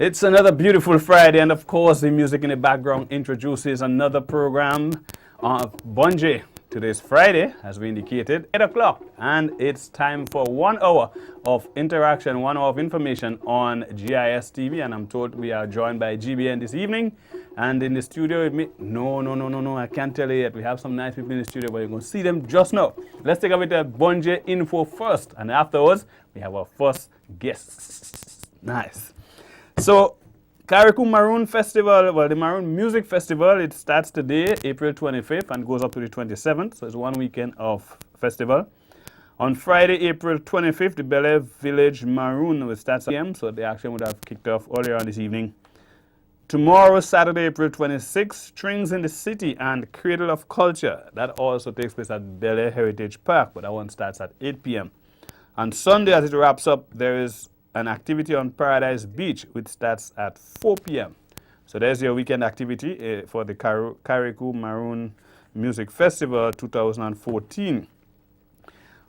It's another beautiful Friday, and of course, the music in the background introduces another program of Bunji. Today's Friday, as we indicated, 8 o'clock, and it's time for 1 hour of interaction, 1 hour of information on GIS TV. And I'm told we are joined by GBN this evening, and in the studio with me. No, I can't tell you yet. We have some nice people in the studio, but you're going to see them just now. Let's take a bit of Bunji info first, and afterwards, we have our first guest. Nice. So, Carriacou Maroon Festival, well, the Maroon Music Festival, it starts today, April 25th, and goes up to the 27th. So it's one weekend of festival. On Friday, April 25th, the Bel Air Village Maroon will start at p.m., so the action would have kicked off earlier on this evening. Tomorrow, Saturday, April 26th, Strings in the City and Cradle of Culture. That also takes place at Bel Air Heritage Park, but that one starts at 8 p.m. On Sunday, as it wraps up, there is an activity on Paradise Beach, which starts at 4 p.m. So there's your weekend activity for the Carriacou Maroon Music Festival 2014.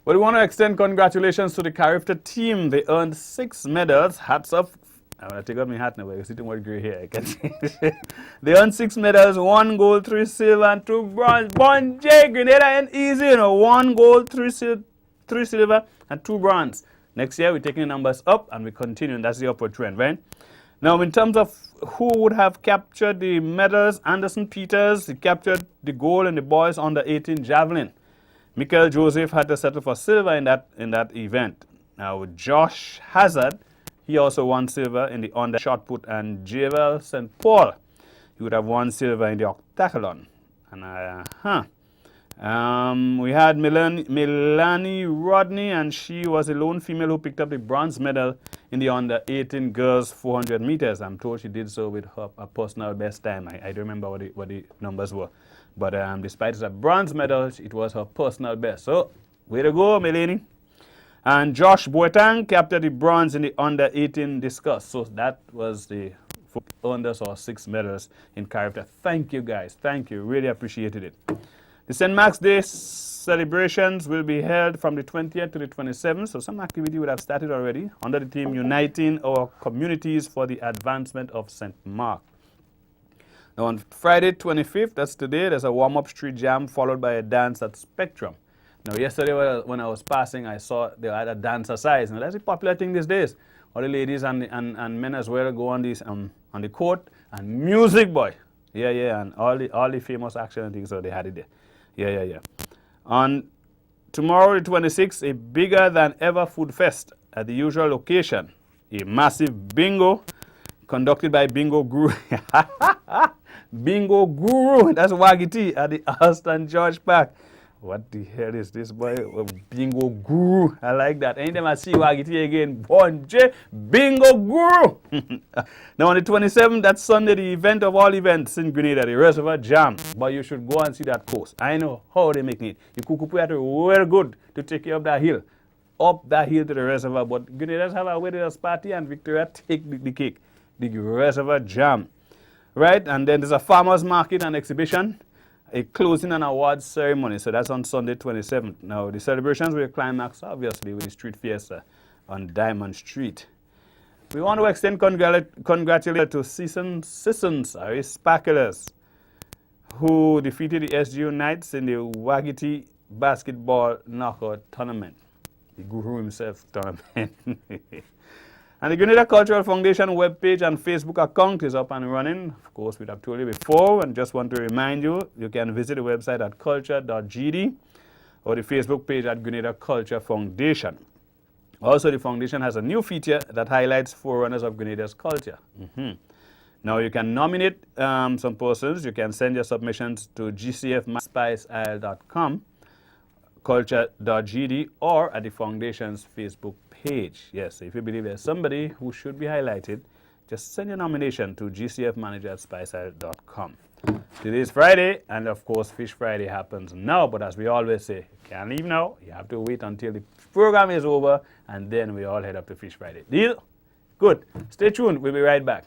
Well, we want to extend congratulations to the Carifta team. They earned 6 medals. Hats off. I'm going to take off my hat now, but you're sitting with gray hair. I can see. They earned 6 medals, 1 gold, 3 silver, and 2 bronze. Bunji, Grenada ain't easy, 1 gold, 3 silver, and 2 bronze. Next year, we're taking the numbers up, and we continue, and that's the upward trend, right? Now, in terms of who would have captured the medals, Anderson Peters, he captured the gold in the boys under 18 javelin. Michael Joseph had to settle for silver in that event. Now, Josh Hazard, he also won silver in the under shot put, and Javel St. Paul, he would have won silver in the octathlon. And we had Melanie Rodney, and she was the lone female who picked up the bronze medal in the under 18 girls 400 meters. I'm told she did so with her personal best time. I don't remember what the numbers were. But despite the bronze medal, it was her personal best. So, way to go, Melanie. And Josh Boateng captured the bronze in the under 18 discus. So that was the earners or 6 medals in Carifta. Thank you, guys. Thank you. Really appreciated it. The St. Mark's Day celebrations will be held from the 20th to the 27th, so some activity would have started already under the theme Uniting Our Communities for the Advancement of St. Mark. Now on Friday 25th, that's today, there's a warm-up street jam followed by a dance at Spectrum. Now yesterday when I was passing, I saw they had a dancer size. Now that's a popular thing these days. All the ladies and men as well go on the court, and music, boy. Yeah, and all the famous action and things, so they had it there. Yeah. On tomorrow, the 26th, a bigger than ever food fest at the usual location. A massive bingo conducted by Bingo Guru. Bingo Guru, that's Wagiti at the Alston George Park. What the hell is this, boy? Bingo Guru. I like that. Anytime I see Wagiti again, Bunji, Bingo Guru. Now on the 27th, that's Sunday, the event of all events in Grenada, the Reservoir Jam. But you should go and see that course. I know how they're making it. You could put it very good to take you up that hill to the reservoir. But Grenadians have a wedding party, and Victoria take the cake. The Reservoir Jam. Right? And then there's a farmer's market and exhibition. A closing and awards ceremony. So that's on Sunday 27th. Now the celebrations will climax obviously with the street fiesta on Diamond Street. We want to extend congratulations to Sissons Sparklers, who defeated the SGU Knights in the Wagiti basketball knockout tournament. The guru himself tournament. And the Grenada Cultural Foundation webpage and Facebook account is up and running. Of course, we've told you before, and just want to remind you, you can visit the website at culture.gd or the Facebook page at Grenada Culture Foundation. Also, the foundation has a new feature that highlights forerunners of Grenada's culture. Now, you can nominate some persons. You can send your submissions to gcf@spiceisle.com, culture.gd, or at the foundation's Facebook page. Yes, if you believe there's somebody who should be highlighted, just send your nomination to gcfmanager@spiceisle.com. Today is Friday, and of course, Fish Friday happens now. But as we always say, you can't leave now. You have to wait until the program is over, and then we all head up to Fish Friday. Deal? Good. Stay tuned. We'll be right back.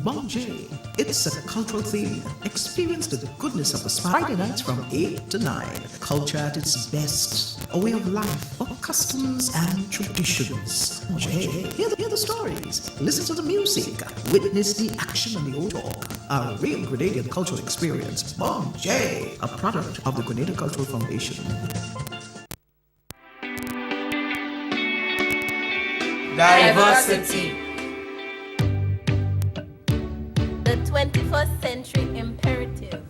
Bon J. It's a cultural theme. Experience the goodness of the Friday nights from 8 to 9. Culture at its best. A way of life, of customs and traditions. Bon J. Hear the stories. Listen to the music. Witness the action and the old talk. A real Grenadian cultural experience. Bon J. A product of the Grenada Cultural Foundation. Diversity. The 21st century imperative.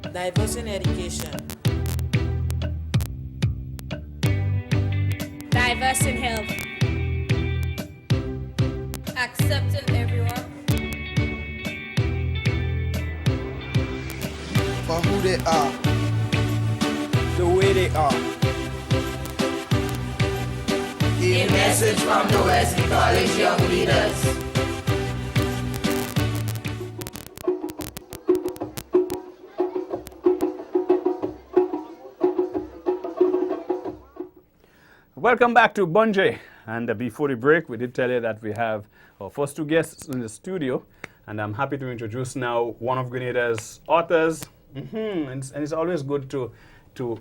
Diverse in education. Diverse in health. Accepting everyone. For who they are, the way they are. A message from the Wesley College Young Leaders. Welcome back to Bon J. And before the break, we did tell you that we have our first two guests in the studio. And I'm happy to introduce now one of Grenada's authors. And it's always good to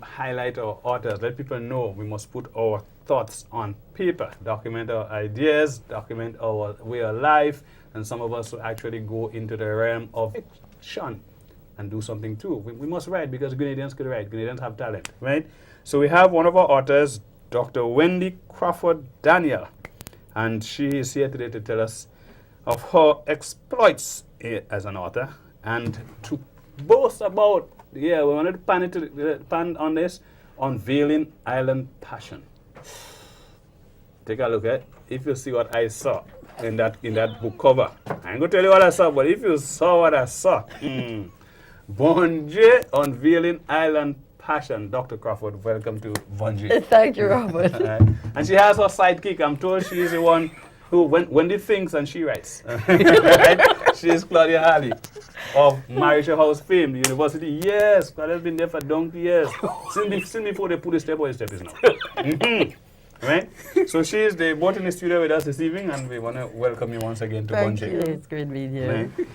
highlight our authors, let people know we must put our thoughts on paper, document our ideas, document our way of life, and some of us will actually go into the realm of fiction and do something too. We must write because Grenadians could write. Grenadians have talent, right? So we have one of our authors, Dr. Wendy Crawford Daniel, and she is here today to tell us of her exploits as an author and to boast about, we wanted to pan on this, Unveiling Island Passion. Take a look at it. If you see what I saw in that book cover, I ain't gonna tell you what I saw, but if you saw what I saw, Bon J, Unveiling Island Passion. Dr. Crawford, welcome to Bon J. Thank you, Robert. And she has her sidekick. I'm told she is the one who, Wendy thinks and she writes. Right? She is Claudia Halley of Marital House fame, the university. Yes, Claudia's been there for donkey years. Since before they put the step by step is now. Right? So she is both in the studio with us this evening, and we want to welcome you once again to Bon J. Thank you. It's great being here. Right?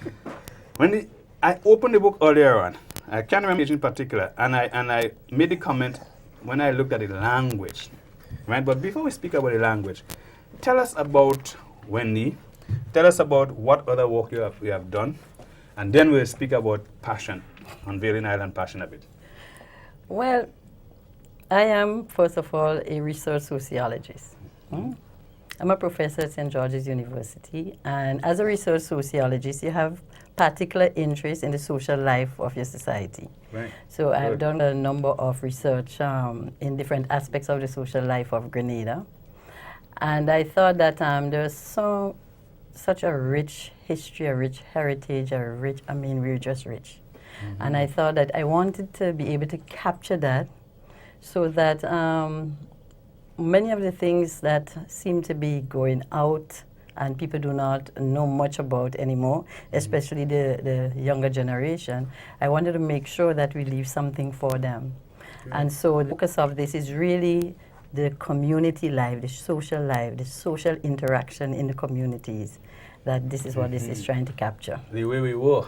When I opened the book earlier on, I can't remember in particular, and I made the comment when I looked at the language, right? But before we speak about the language, tell us about Wendy. Tell us about what other work you have done, and then we'll speak about passion, Unveiling Island Passion a bit. Well, I am, first of all, a research sociologist. I'm a professor at St. George's University, and as a research sociologist, you have particular interest in the social life of your society. Right. So I've done a number of research in different aspects of the social life of Grenada, and I thought that there's such a rich history, a rich heritage, we're just rich. And I thought that I wanted to be able to capture that so that many of the things that seem to be going out and people do not know much about anymore, especially the younger generation, I wanted to make sure that we leave something for them. And so the focus of this is really the community life, the social interaction in the communities, that this is what this is trying to capture. The way we were,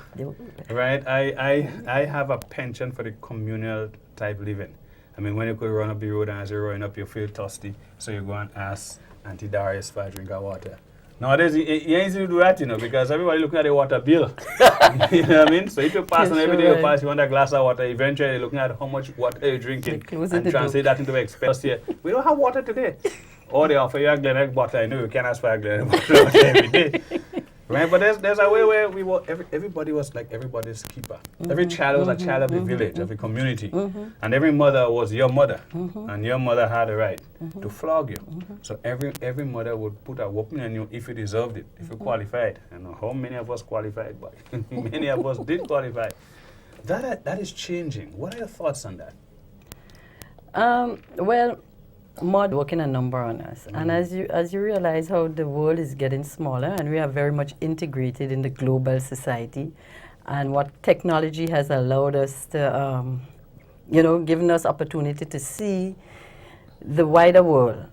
right? I have a penchant for the communal type living. I mean, when you could run up the road and as you're running up, you feel thirsty, so you go and ask Auntie Darius for a drink of water. Nowadays, you ain't easy to do that, because everybody looking at the water bill. You know what I mean? So if you pass on every day you pass, you want a glass of water, eventually you're looking at how much water you're drinking and translate that into expense here. We don't have water today. Or they offer you a Glenelg bottle. I know you can't ask for a Glenelg bottle every day. Right, but there's a way where everybody was like everybody's keeper. Every child was a child of the village, of the community, and every mother was your mother, and your mother had a right to flog you. So every mother would put a whooping on you if you deserved it, if you qualified. I don't know how many of us qualified, but many of us did qualify. That is changing. What are your thoughts on that? Well, mud working a number on us, and as you realize how the world is getting smaller and we are very much integrated in the global society, and what technology has allowed us to given us opportunity to see the wider world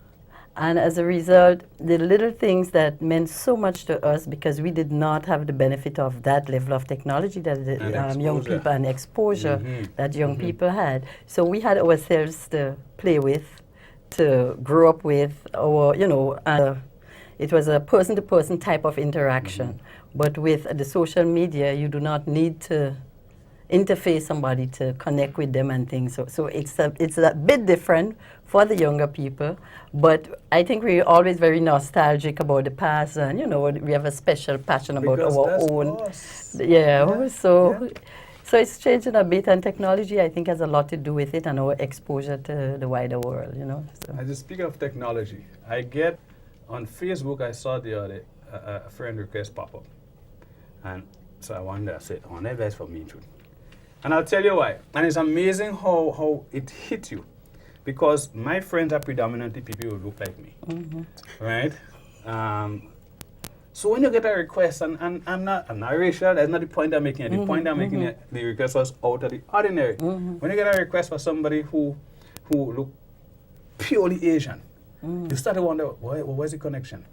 And as a result, the little things that meant so much to us because we did not have the benefit of that level of technology that the young exposure. people and exposure Mhm. that young people had. So we had ourselves to play with, to grow up with, or, it was a person-to-person type of interaction. But with the social media, you do not need to interface somebody to connect with them and things. So it's a bit different for the younger people, but I think we're always very nostalgic about the past, and we have a special passion about Because our that's own. us. Yeah. Yeah, So. yeah. So it's changing a bit, and technology, I think, has a lot to do with it and our exposure to the wider world, So. As you speak of technology, I get on Facebook, I saw the other a friend request pop up. And so I said, I want advice from me too. And I'll tell you why. And it's amazing how it hit you. Because my friends are predominantly people who look like me. Right? So when you get a request, and I'm not racial, that's not the point I'm making. The point I'm making, the request was out of the ordinary. When you get a request for somebody who look purely Asian, you start to wonder, where's the connection?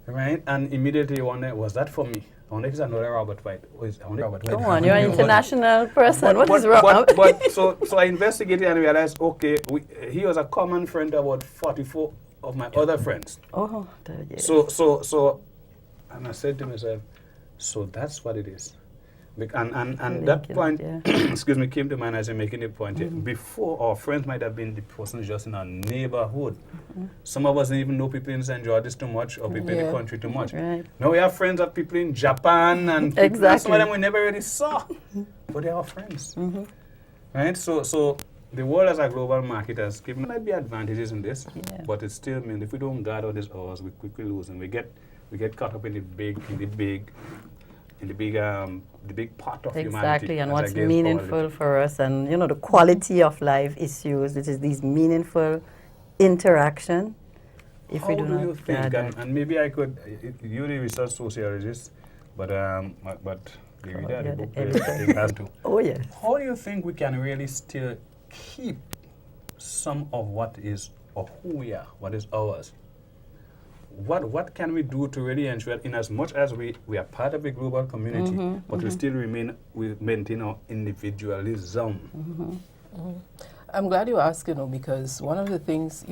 Right? And immediately you wonder, was that for me? I wonder if it's another Robert White. Come on, you're an international person. What is wrong? So I investigated and realized, okay, he was a common friend to about 44 of my other friends. Oh, yes. So, and I said to myself, so that's what it is. And that point, excuse me, came to mind as I'm making the point. Before, our friends might have been the persons just in our neighborhood. Some of us didn't even know people in St. George's too much or people in the country too much. Right. Now we have friends of people in Japan and people, Exactly. some of them we never really saw, but they are our friends. Right? So the world as a global market has given, there might be advantages in this, but it still means if we don't guard all these hours, we quickly lose, and we get caught up in the big part of humanity. Exactly, and as what's against meaningful for us, and the quality of life issues, which is these meaningful interaction. If How we do do you not think, gather. and maybe I could, you're the research sociologist, but the reader, the book, it has to. Oh yes. How do you think we can really still keep some of what is or who we are, what is ours? What can we do to really ensure, in as much as we are part of a global community, but we maintain our individualism? I'm glad you asked, because one of the things,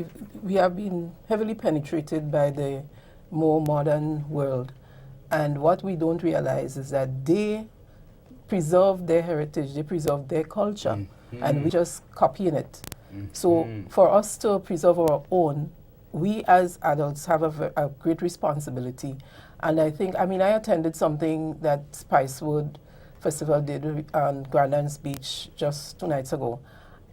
we have been heavily penetrated by the more modern world. And what we don't realize is that they preserve their heritage, they preserve their culture, and we just copying it. So for us to preserve our own, we as adults have a great responsibility. And I think, I attended something that Spicewood Festival did on Grandlands Beach just 2 nights ago.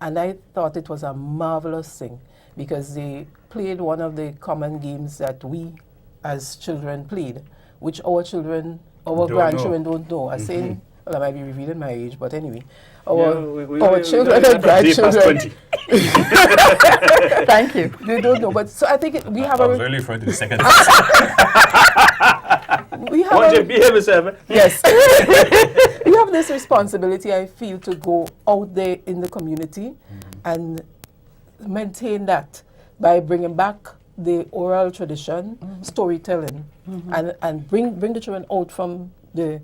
And I thought it was a marvelous thing because they played one of the common games that we as children played, which our grandchildren don't know. I'm saying, well, I might be revealing my age, but anyway, our children and grandchildren. Thank you. They don't know, but so I think we have I was really referring to the second. we have behave yourself. Yes. We have this responsibility, I feel, to go out there in the community and maintain that by bringing back the oral tradition, storytelling, and bring the children out from the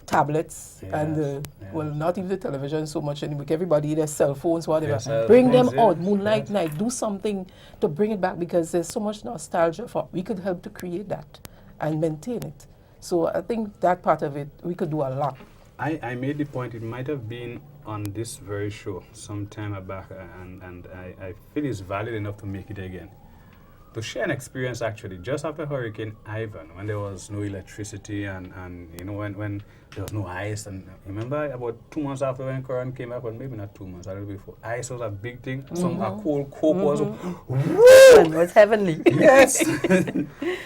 tablets and well, not even the television so much anymore. Everybody, their cell phones, whatever. Bring them out, moonlight night, do something to bring it back because there's so much nostalgia we could help to create that and maintain it. So I think that part of it, we could do a lot. I made the point, it might have been on this very show some time back, and I feel it's valid enough to make it again. To share an experience actually, just after Hurricane Ivan, when there was no electricity and when there was no ice, and remember about 2 months after when Current came back, well maybe not 2 months, a little before, ice was a big thing, a cold Coke was, It was heavenly. yes!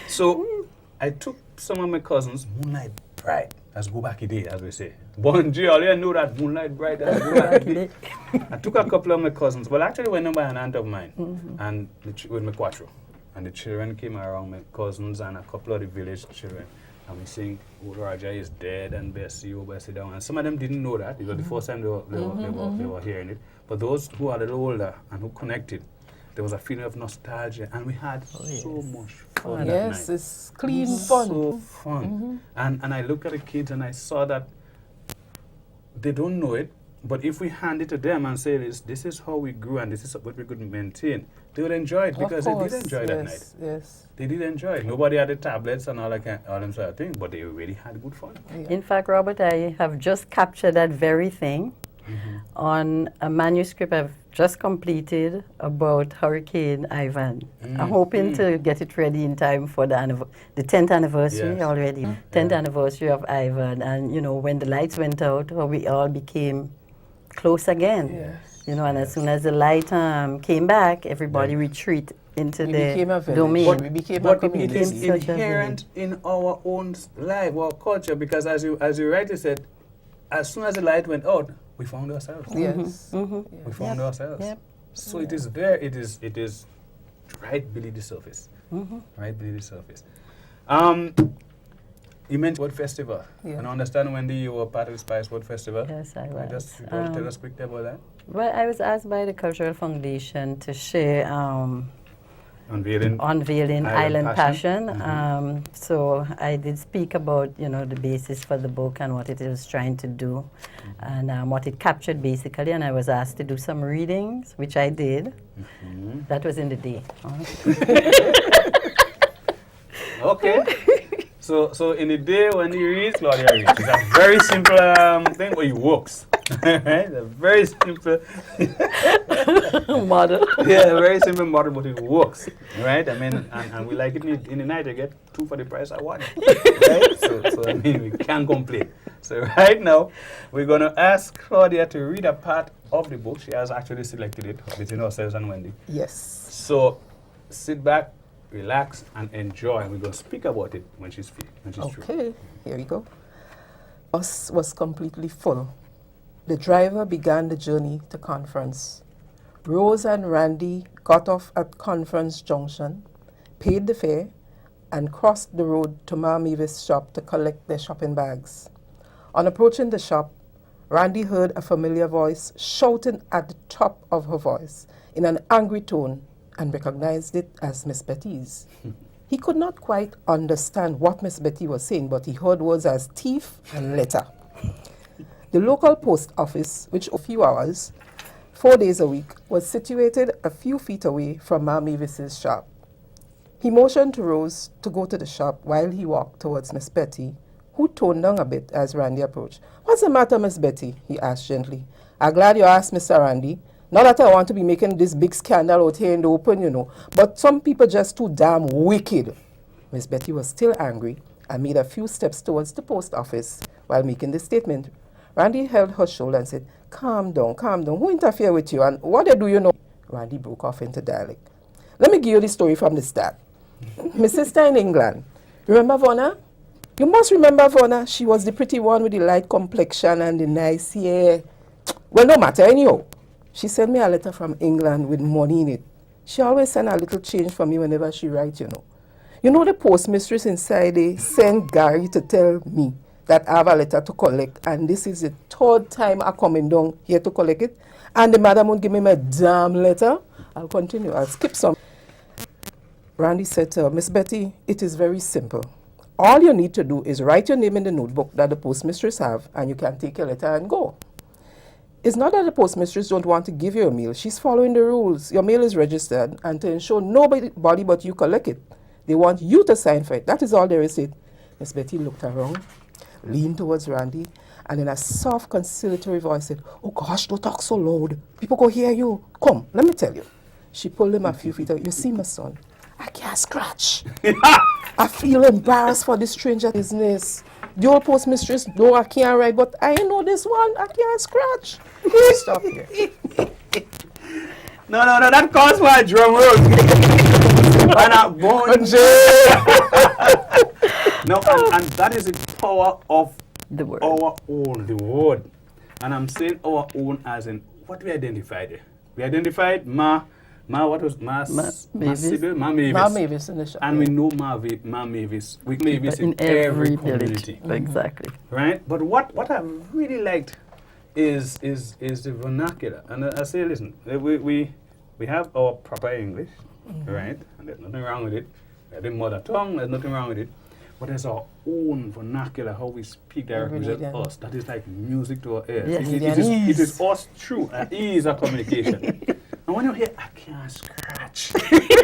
So I took some of my cousins, Moonlight Bright, as go back a day, as we say. Bonji, all you know that Moonlight Bright, as go back a day. I took a couple of my cousins, well actually went by an aunt of mine, and with my quattro. And the children came around, my cousins and a couple of the village children. And we sing, oh, Raja is dead and Bessie, oh, Bessie down. And some of them didn't know that. It was the first time they were hearing it. But those who are a little older and who connected, there was a feeling of nostalgia, and we had so much fun that Yes, night. it's clean fun. So fun. And I look at the kids and I saw that they don't know it, but if we hand it to them and say this is how we grew and this is what we could maintain, they would enjoy it because they did enjoy that night. Yes. They did enjoy it. Nobody had the tablets and all them sort of things, but they really had good fun. In fact, Robert, I have just captured that very thing on a manuscript I've just completed about Hurricane Ivan. I'm hoping to get it ready in time for the 10th anniversary Yes. already. 10th anniversary of Ivan. And, you know, when the lights went out, how we all became close again. Yes. You know, and as soon as the light came back, everybody retreat into We the became a village. domain. We became a But it community. is Became such a inherent in our own life, our culture, because as you rightly said, as soon as the light went out, we found ourselves. Yes. We found ourselves. Yep. So it is there. It is right beneath the surface. Right beneath the surface. You mentioned World Festival. Yeah. And I understand, Wendy, you were part of the Spice World Festival. Yes, I was. Just tell us quickly about that. Well, I was asked by the Cultural Foundation to share Unveiling. Island Island Passion. So I did speak about, you know, the basis for the book and what it was trying to do and what it captured basically. And I was asked to do some readings, which I did. That was in the day. Okay. So in the day when you read, Claudia reads. It's a very simple thing where he walks. Right? A very simple Model. yeah, a very simple model, but it works. Right? I mean, and we like it in the night, you get 2 for the price of 1. Right? So I mean, we can't complain. So right now, we're going to ask Claudia to read a part of the book. She has actually selected it between ourselves and Wendy. Yes. So sit back, relax, and enjoy. And we're going to speak about it when she's free, when she's through. Okay, here we go. Bus was completely full. The driver began the journey to Conference. Rose and Randy got off at Conference Junction, paid the fare, and crossed the road to Ma Mavis' shop to collect their shopping bags. On approaching the shop, Randy heard a familiar voice shouting at the top of her voice in an angry tone and recognized it as Miss Betty's. He could not quite understand what Miss Betty was saying, but he heard words as thief and letter. The local post office, which a few hours, 4 days a week, was situated a few feet away from Ma Mavis's shop. He motioned to Rose to go to the shop while he walked towards Miss Betty, who toned down a bit as Randy approached. "What's the matter, Miss Betty?" he asked gently. "I'm glad you asked, Mr. Randy. Not that I want to be making this big scandal out here in the open, you know, but some people just too damn wicked." Miss Betty was still angry and made a few steps towards the post office while making this statement. Randy held her shoulder and said, calm down. Who interfere with you and what they do you know?" Randy broke off into dialect. "Let me give you the story from the start. My sister in England. Remember Vonna? You must remember Vonna. She was the pretty one with the light complexion and the nice hair. Well, no matter anyhow. She sent me a letter from England with money in it. She always send a little change for me whenever she writes, you know. You know the postmistress inside there sent Gary to tell me that I have a letter to collect, and this is the 3rd time I'm coming down here to collect it, and the madam won't give me my damn letter. I'll continue. I'll skip some. Randy said to her, "Miss Betty, it is very simple. All you need to do is write your name in the notebook that the postmistress have, and you can take your letter and go. It's not that the postmistress don't want to give you a mail. She's following the rules. Your mail is registered, and to ensure nobody but you collect it, they want you to sign for it. That is all there is to it." Miss Betty looked around, leaned towards Randy, and in a soft, conciliatory voice said, "Oh gosh, don't talk so loud. People go hear you. Come, let me tell you." She pulled him a few feet away. "You see, my son, I can't scratch. I feel embarrassed for this stranger business. The old postmistress, no, I can't write, but I know this one, I can't scratch." Stop here. No, that calls for a drum roll. And a No, and that is the power of The word. our own, the word. And I'm saying our own as in what we identified. We identified what was Ma Mavis. Sybil, Ma Mavis. Ma Mavis in the shop. And we know Ma Mavis. We Mavis in every community. Exactly. Right? But what I really liked is the vernacular. And I say, listen, we have our proper English, right? And there's nothing wrong with it. We have the mother tongue, there's nothing wrong with it. But there's our own vernacular, how we speak that represents us. That is like music to our ears. Yes. It is us true. Ease of communication. And when you hear, I can't scratch.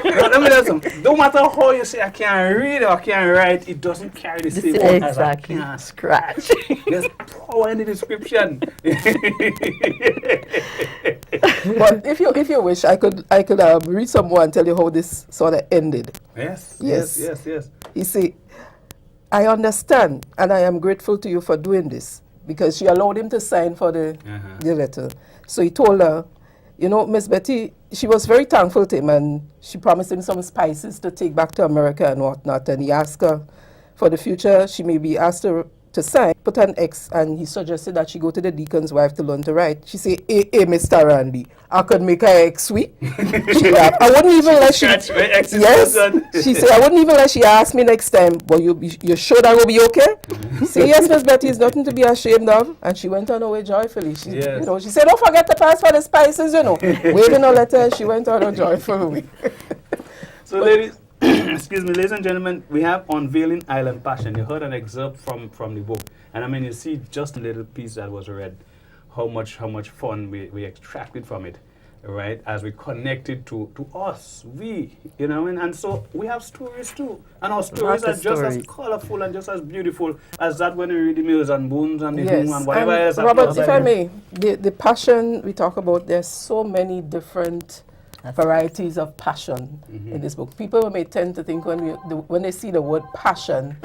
Now, let me tell you something. No matter how you say, I can't read or I can't write, it doesn't carry the same word as I Exactly. can't Scratch. There's power in the description. But if you wish, I could read some more and tell you how this sort of ended. Yes. Yes. He said, I understand and I am grateful to you for doing this, because she allowed him to sign for the letter. So he told her, you know, Miss Betty, she was very thankful to him, and she promised him some spices to take back to America and whatnot. And he asked her for the future, she may be asked to sign, put an X, and he suggested that she go to the deacon's wife to learn to write. She said, hey, Mr. Randy, I could make her X sweet. She laughed. I wouldn't even let she... Yes. She said, I wouldn't even let she ask me next time, but you sure that will be okay? Say, yes, Miss Betty, it's nothing to be ashamed of. And she went on her way joyfully. She, you know, she said, don't forget to pass for the spices, you know. Waving her letter, she went on her joyful way. So, ladies... Excuse me, ladies and gentlemen, we have Unveiling Island Passion. You heard an excerpt from the book, and I mean, you see just a little piece that was read, how much fun we extracted from it, right? As we connected to us, you know, and so we have stories too, and our stories are just as colorful and just as beautiful as that when we read the Mills and Boons and the Hum and whatever else. Robert, if I may, the passion we talk about, there's so many different varieties of passion in this book. People may tend to think when they see the word passion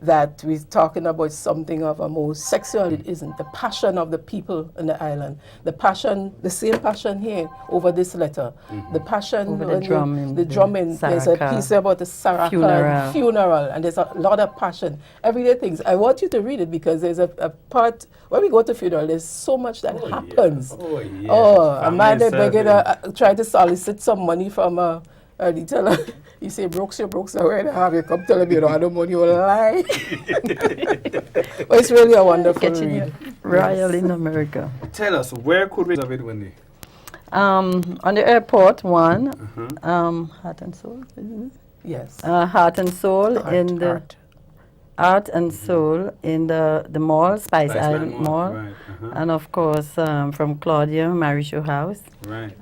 that we're talking about something of a more sexual. It isn't. The passion of the people in the island. The passion, the same passion here over this letter. The passion over the drumming. The drumming. There's a piece about the Saraka funeral, and there's a lot of passion. Everyday things. I want you to read it because there's a part when we go to funeral. There's so much that happens. A man they begging, try to solicit some money from a. And he tell her, he say, Brooks, so where they have you? Come tell him you don't have no money, you lie. But it's really a wonderful read. Royal in America. Tell us, where could we have it, Wendy? On the airport, one. Heart and Soul, isn't it? Yes. Heart and Soul in the... Art and Soul in the mall, Spice Island Mall. Right. And of course, from Claudia, Marisho House. Right.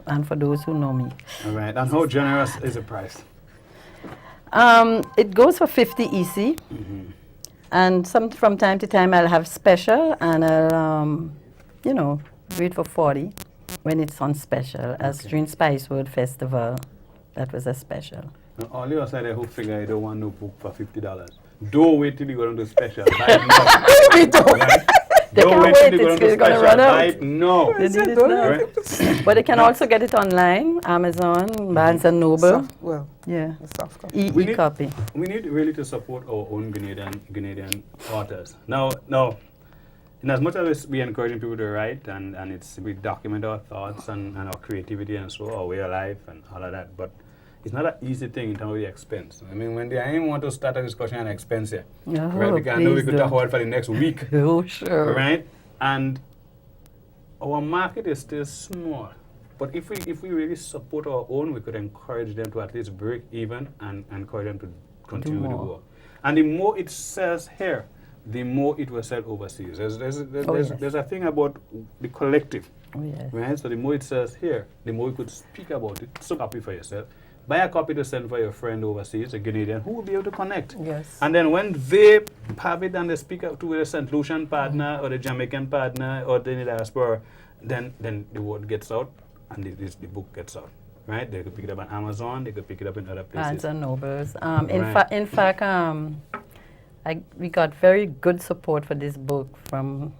And for those who know me. All right. And how generous is the price? It goes for 50 EC. And from time to time I'll have special, and I'll, you know, do it for 40 when it's on special. As during Spicewood Festival, that was a special. Now, all you outside there who figure you don't want no book for $50. Don't wait till you go on to special. Buy it now. Don't wait till you go on to special. Buy it now. They need it now. Right? But they can also get it online, Amazon, Barnes and Noble. E-copy. We need really to support our own Grenadian authors. Now, in as much as we encouraging people to write and we document our thoughts and our creativity and so our way of life and all of that, but it's not an easy thing in terms of the expense. I mean, Wendy, I didn't want to start a discussion on expense here. Right? Because I know we could talk about it for the next week. Oh, sure. Right? And our market is still small. But if we really support our own, we could encourage them to at least break even and encourage them to continue the work. And the more it sells here, the more it will sell overseas. There's a thing about the collective. Right? So the more it sells here, the more you could speak about it. So copy for yourself. Buy a copy to send for your friend overseas, a Canadian, who will be able to connect. Yes. And then when they have it and they speak out to the St. Lucian partner or the Jamaican partner or the diaspora, then the word gets out and the book gets out. Right? They could pick it up on Amazon, they could pick it up in other places. Barnes and Nobles. In fact, we got very good support for this book from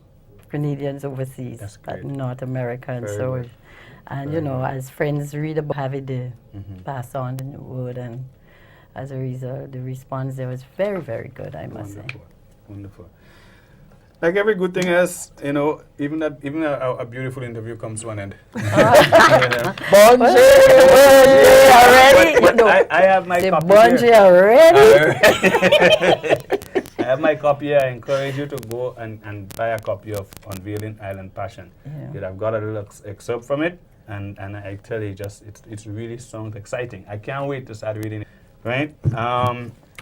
Canadians overseas, North America and so on. And you know, as friends read about, have it pass on the word, and as a result, the response there was very, very good, I must say. Wonderful. Like every good thing else, you know, even a beautiful interview comes to an end. Bonjour already. But I have my copy Bonjour already. I have my copy here. I encourage you to go and buy a copy of Unveiling Island Passion. I've got a little excerpt from it. and I tell you, it really sounds exciting. I can't wait to start reading it. Right?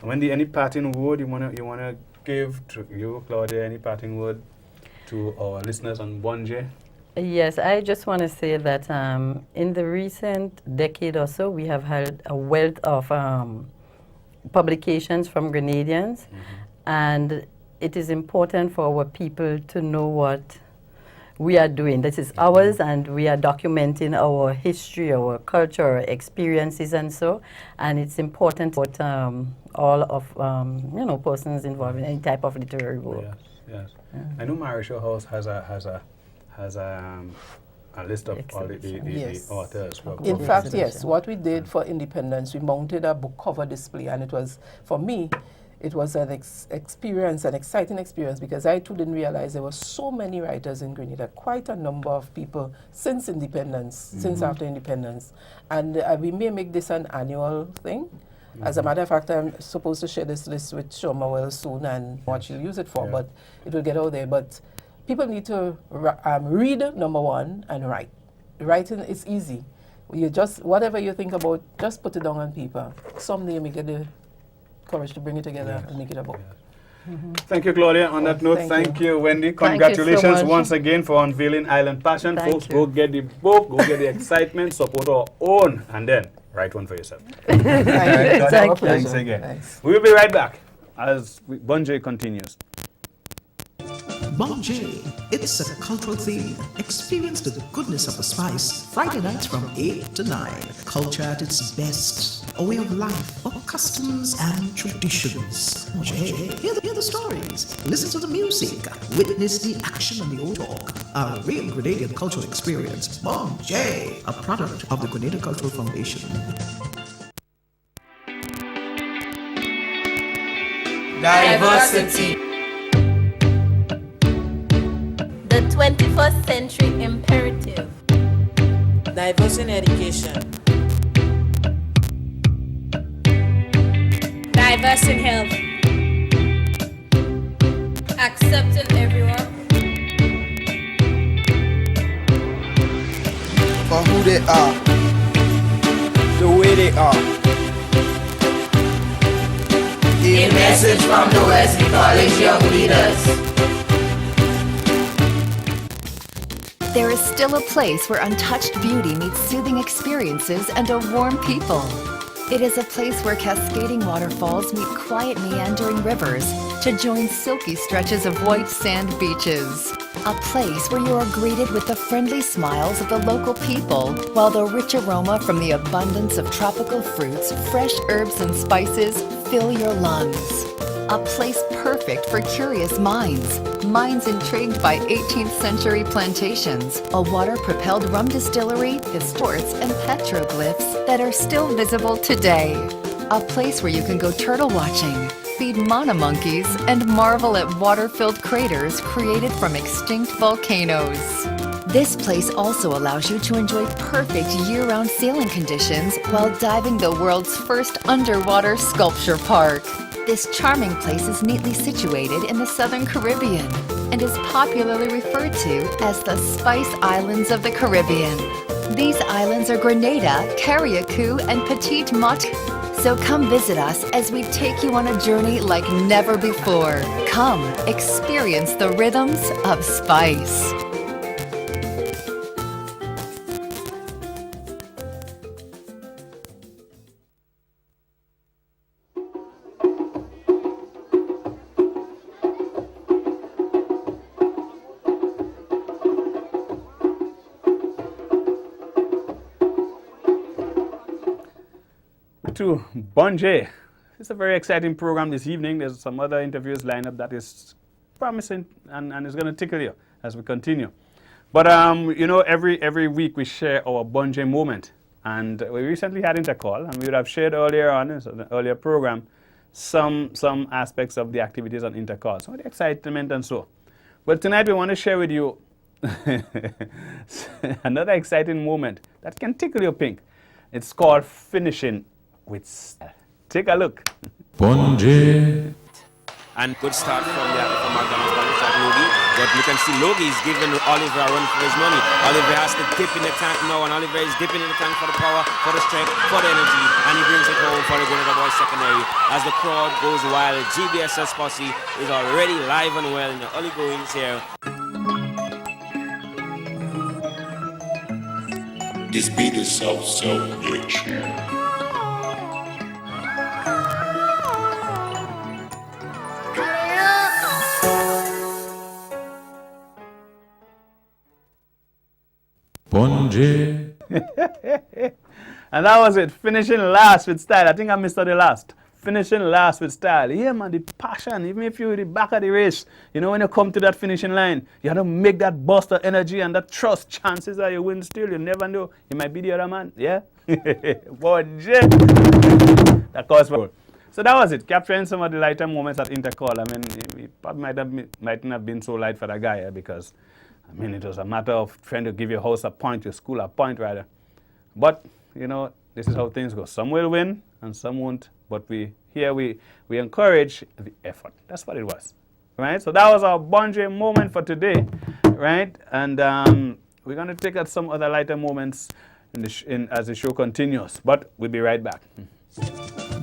Wendy, any parting word you wanna give to you, Claudia? Any parting word to our listeners on Bonje? Yes, I just want to say that in the recent decade or so, we have had a wealth of publications from Grenadians, and it is important for our people to know what we are doing. This is ours, and we are documenting our history, our culture, our experiences, and so. And it's important for all of persons involved in any type of literary work. Yes. I know Marisha House has a list of all the authors. In fact, yes. What we did for Independence, we mounted a book cover display, and it was, for me, it was an experience, an exciting experience, because I too didn't realize there were so many writers in Grenada, quite a number of people since independence, since after independence. And we may make this an annual thing. As a matter of fact, I'm supposed to share this list with Shoma well soon and what she'll use it for, but it will get out there. But people need to read, number one, and write. Writing is easy. You just, whatever you think about, just put it down on paper. Someday you may get the courage to bring it together and make it a book. Thank you, Claudia. On that note, thank you, Wendy. Congratulations so once again for unveiling Island Passion. Thank Folks, you. go get the book, go get the excitement, support our own, and then write one for yourself. Thank you. Thank you. Thanks again. Thanks. We will be right back as Bonje continues. Bonje, it's a cultural theme. Experience the goodness of the spice. Friday nights from 8 to 9. Culture at its best. A way of life, of customs and traditions. Bonje, hear the stories. Listen to the music. Witness the action and the old talk. A real Grenadian cultural experience. Bonje, a product of the Grenada Cultural Foundation. Diversity. The 21st century imperative. Diverse in education. Diverse in health. Accepting everyone. For who they are, the way they are. A message from the Wesley College Young Leaders. There is still a place where untouched beauty meets soothing experiences and a warm people. It is a place where cascading waterfalls meet quiet meandering rivers to join silky stretches of white sand beaches. A place where you are greeted with the friendly smiles of the local people, while the rich aroma from the abundance of tropical fruits, fresh herbs and spices fill your lungs. A place perfect for curious minds intrigued by 18th century plantations, a water-propelled rum distillery, sports and petroglyphs that are still visible today. A place where you can go turtle watching, feed mana monkeys, and marvel at water-filled craters created from extinct volcanoes. This place also allows you to enjoy perfect year-round sailing conditions while diving the world's first underwater sculpture park. This charming place is neatly situated in the Southern Caribbean and is popularly referred to as the Spice Islands of the Caribbean. These islands are Grenada, Carriacou, and Petite Motte. So come visit us as we take you on a journey like never before. Come, experience the rhythms of spice. To Bonje. It's a very exciting program this evening. There's some other interviews lined up that is promising and it's going to tickle you as we continue. But every week we share our Bonje moment, and we recently had Intercall, and we would have shared earlier on in an earlier program some aspects of the activities on Intercall, some of the excitement and so. But tonight we want to share with you another exciting moment that can tickle your pink. It's called finishing with style. Take a look. Bonje. And good start from McDonald's College at Logie. But you can see Logie is giving Oliver a run for his money. Oliver has to dip in the tank now, and Oliver is dipping in the tank for the power, for the strength, for the energy, and he brings it home for the Grenada Boys secondary. As the crowd goes wild, GBSS Posse is already live and well in the early goings here. This beat is so rich. Bunji. And that was it. Finishing last with style. I think I missed out the last. Finishing last with style. Yeah, man, the passion. Even if you're the back of the race, you know, when you come to that finishing line, you have to make that burst of energy and that trust. Chances are you win still. You never know. You might be the other man. Yeah? Bunji. That calls for. So that was it. Capturing some of the lighter moments at Intercall. I mean, it probably mightn't have been so light for that guy, because I mean, it was a matter of trying to give your house a point, your school a point, rather. But, you know, this is how things go. Some will win and some won't. But we encourage the effort. That's what it was, right? So that was our Bunji moment for today, right? And we're going to take out some other lighter moments as the show continues. But we'll be right back.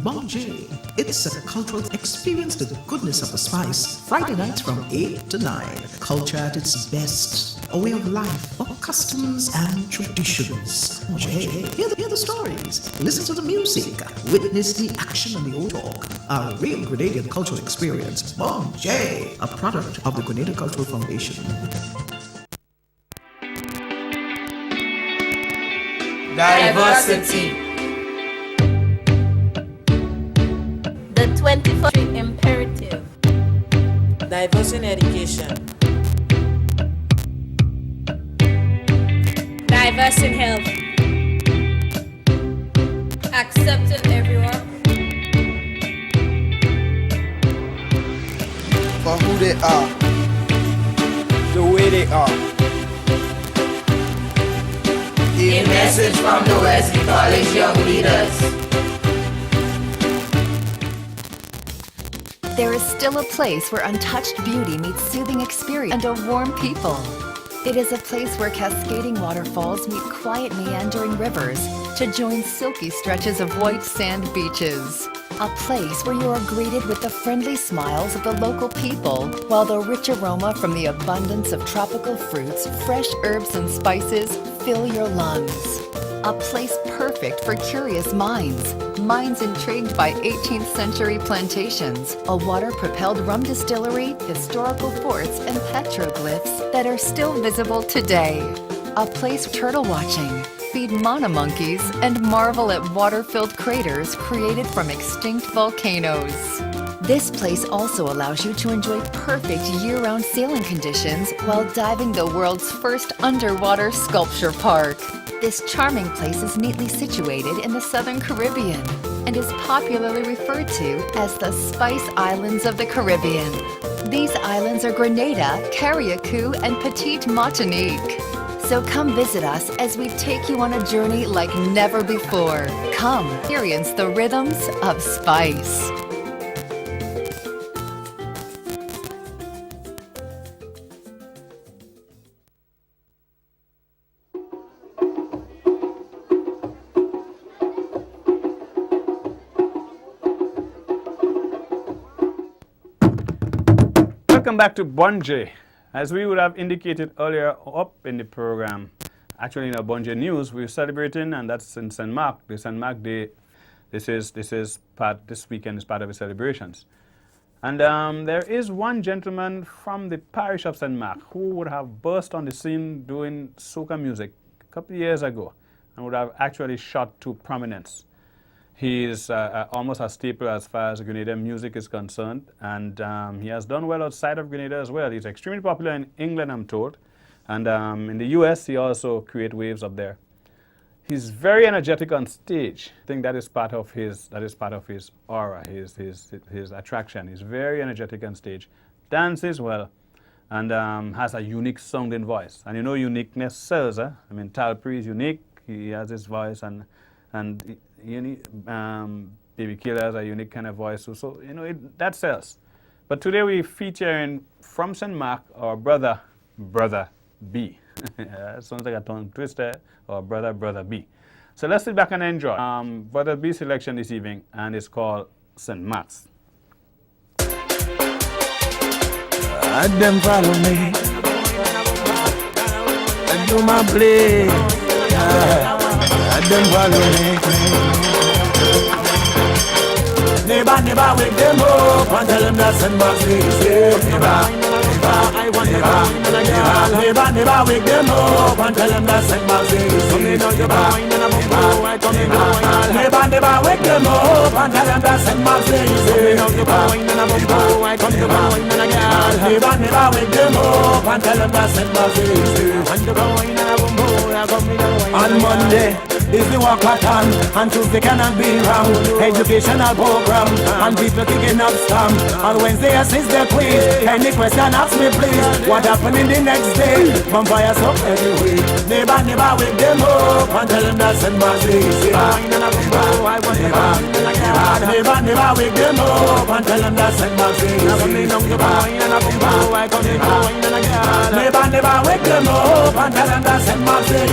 Bunji, it's a cultural experience to the goodness of the spice. Friday nights from 8 to 9. Culture at its best. A way of life, of customs and traditions. Bunji, hear the stories. Listen to the music. Witness the action and the old talk. A real Grenadian cultural experience. Bunji, a product of the Grenada Cultural Foundation. Diversity. The 21st century imperative. Diverse in education. Diverse in health. Accepting everyone. For who they are, the way they are. A message from the Wesley College Young Leaders. There is still a place where untouched beauty meets soothing experience and a warm people. It is a place where cascading waterfalls meet quiet meandering rivers to join silky stretches of white sand beaches. A place where you are greeted with the friendly smiles of the local people, while the rich aroma from the abundance of tropical fruits, fresh herbs and spices fill your lungs. A place perfect for curious minds intrigued by 18th century plantations, a water-propelled rum distillery, historical forts, and petroglyphs that are still visible today. A place for turtle watching, feed mana monkeys, and marvel at water-filled craters created from extinct volcanoes. This place also allows you to enjoy perfect year-round sailing conditions while diving the world's first underwater sculpture park. This charming place is neatly situated in the Southern Caribbean and is popularly referred to as the Spice Islands of the Caribbean. These islands are Grenada, Carriacou, and Petite Martinique. So come visit us as we take you on a journey like never before. Come experience the rhythms of spice. Welcome back to Bunji. As we would have indicated earlier up in the program, actually in our Bunji News, we're celebrating, and that's in St. Mark, the St. Mark Day. This weekend is part of the celebrations. And there is one gentleman from the parish of St. Mark who would have burst on the scene doing soca music a couple of years ago and would have actually shot to prominence. He is almost a staple as far as Grenada music is concerned, and he has done well outside of Grenada as well. He's extremely popular in England, I'm told, and in the US he also creates waves up there. He's very energetic on stage. I think that is part of his aura, his attraction. He's very energetic on stage, dances well, and has a unique sounding voice. And you know, uniqueness sells. I mean, Talpree is unique. He has his voice, and Baby Killer has a unique kind of voice. So you know, that sells. But today we're featuring from St. Mark our brother B. Sounds like a tongue twister, or brother B. So let's sit back and enjoy. Brother B selection this evening, and it's called St. Mark's. Them follow me. I do my play. Them follow me. Never wake them up and tell them that St. Mark's is Never wake them up and tell them that St. Mark's is Never wake them up and tell them that St. Mark's is Never wake them up and tell them that St. Mark's is On Monday is the walk pattern, and Tuesday cannot be wrong. Educational program, and people kicking up scam. On Wednesday assist the quiz. Any question ask me please. What happened in the next day? Vampires up every week. Never wake them up and tell them that St. Mark's is Never wake them up and tell them that St. Mark's is Never wake them up and tell them that St. Mark's is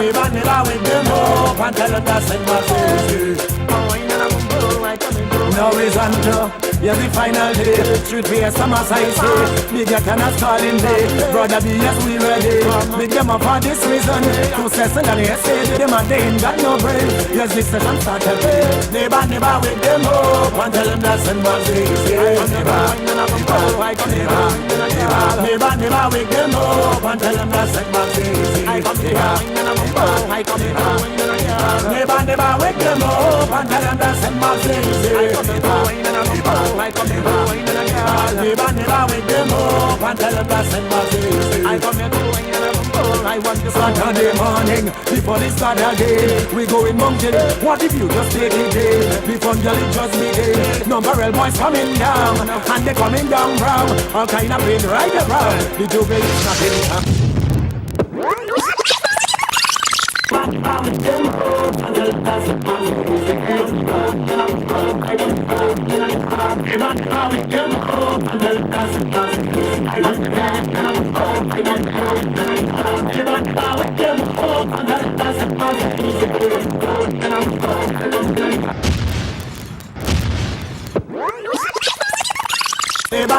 Never wake them up and tell them that St. Mark's is No reason to, yeah, the final day. Street fair, summer side say. Big cannot call in day. Brother B, yes, we ready. Big them up for this reason. Two sessions and they say them and they ain't got no brain. Yes, this session start again. Never wake them up and tell them that St. Mark's is Never wake them up and tell them that St. Mark's is Never wake them up and tell them that St. Mark's is Never wake them up and tell them that St. Mark's is Saturday morning, before the Saturday, we going mountain. What if you just take it day? Before girl it just begin. Number boys coming down, and they coming down brown. All kind of pain right around. The jubilee is not in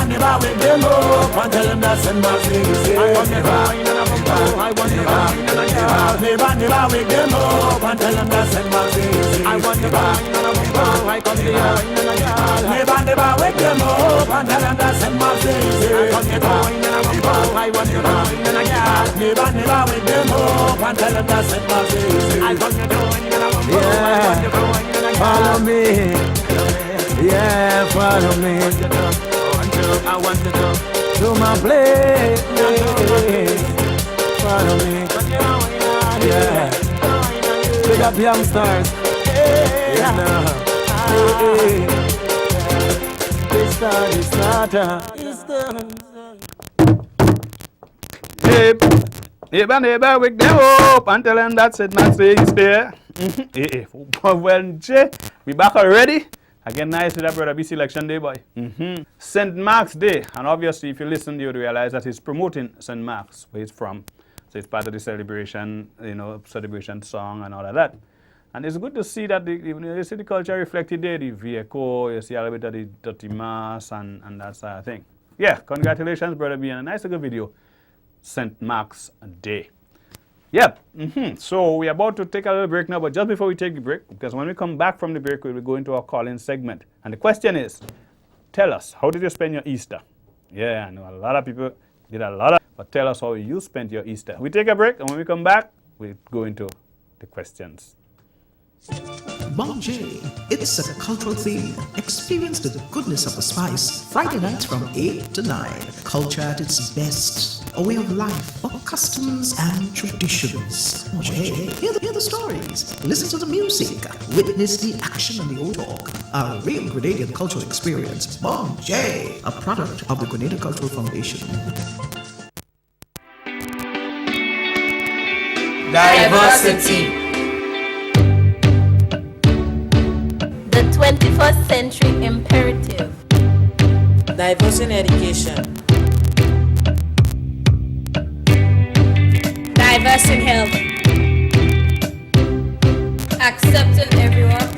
Never wake them up and tell them that St. Mark's is Never wake them up and tell them that St. Mark's is Never wake them up and tell them that St. Mark's is Never wake them up and tell them that St. Mark's is Yeah, follow me. Yeah, follow me. I want to go to my place. Follow me. Yeah. Big up youngsters. Yeah. This starter. Neighbor, wake them up and tell them that St. Mark's is there. Well, Jay, we back already. Again, nice with that brother B selection day, boy. St. Mark's Day, and obviously if you listen, you would realize that he's promoting St. Mark's, where he's from. So it's part of the celebration, celebration song and all of that. And it's good to see that you see the culture reflected there, the vehicle, you see a little bit of the dirty mass and that sort of thing. Yeah, congratulations, brother B, and a nice little video, St. Mark's Day. Yep. So we're about to take a little break now, but just before we take the break, because when we come back from the break, we'll be going to our call-in segment. And the question is, tell us, how did you spend your Easter? Yeah, I know a lot of people did a lot, but tell us how you spent your Easter. We take a break, and when we come back, we go into the questions. Bonjay, it's a cultural theme. Experience the goodness of the spice. Friday nights from 8 to 9. Culture at its best. A way of life, of customs and traditions. Bonjay, hear the stories. Listen to the music. Witness the action and the old talk. A real Grenadian cultural experience. Bonjay, a product of the Grenada Cultural Foundation. Diversity. The 20 21st century imperative. Diverse in education. Diverse in health. Accepting everyone.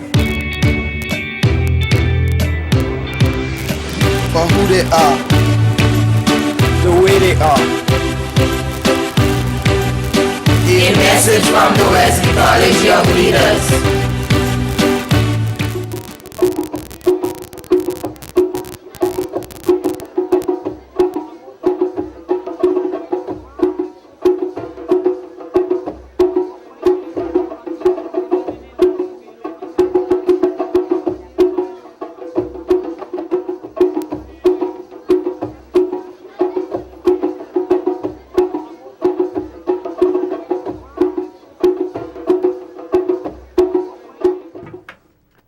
For who they are, The way they are. A message from the Wesley College Young Leaders.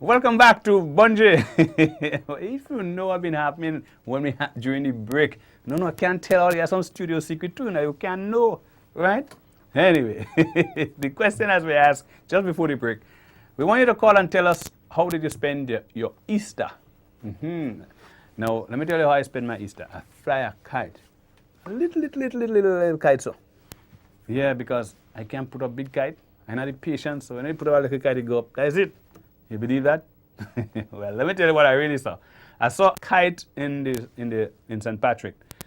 Welcome back to Bunji. If you know what's been happening when during the break, no, I can't tell all you have some studio secret too. Now you can't know, right? Anyway, the question as we asked just before the break, we want you to call and tell us how did you spend your Easter. Now let me tell you how I spend my Easter. I fly a kite, a little kite, so yeah, because I can't put up big kite. I have the patience, so when I put up a little kite, it go up. That's it. You believe that? Well, let me tell you what I really saw. I saw a kite in St. Patrick. It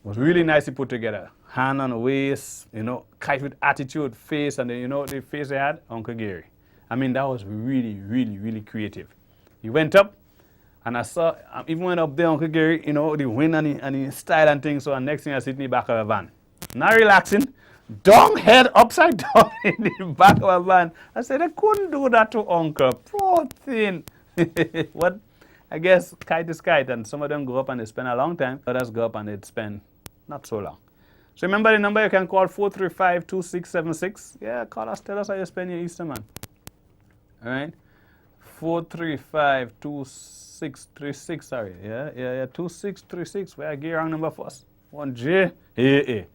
was really nicely put together. Hand on the waist, kite with attitude, face, and then the face they had? Uncle Gary. I mean, that was really, really, really creative. He went up, and I saw, even went up there, Uncle Gary, the wind and the style and things, so the next thing I sit in the back of a van. Not relaxing. Down head upside down in the back of a van. I said, I couldn't do that to Uncle. Poor thing. What? I guess kite is kite, and some of them go up and they spend a long time. Others go up and they spend not so long. So remember the number you can call 435-2676. Yeah, call us. Tell us how you spend your Easter, man. All right? 435-2636. Sorry. Yeah. 2636. Where I get wrong number first. 1J. AA.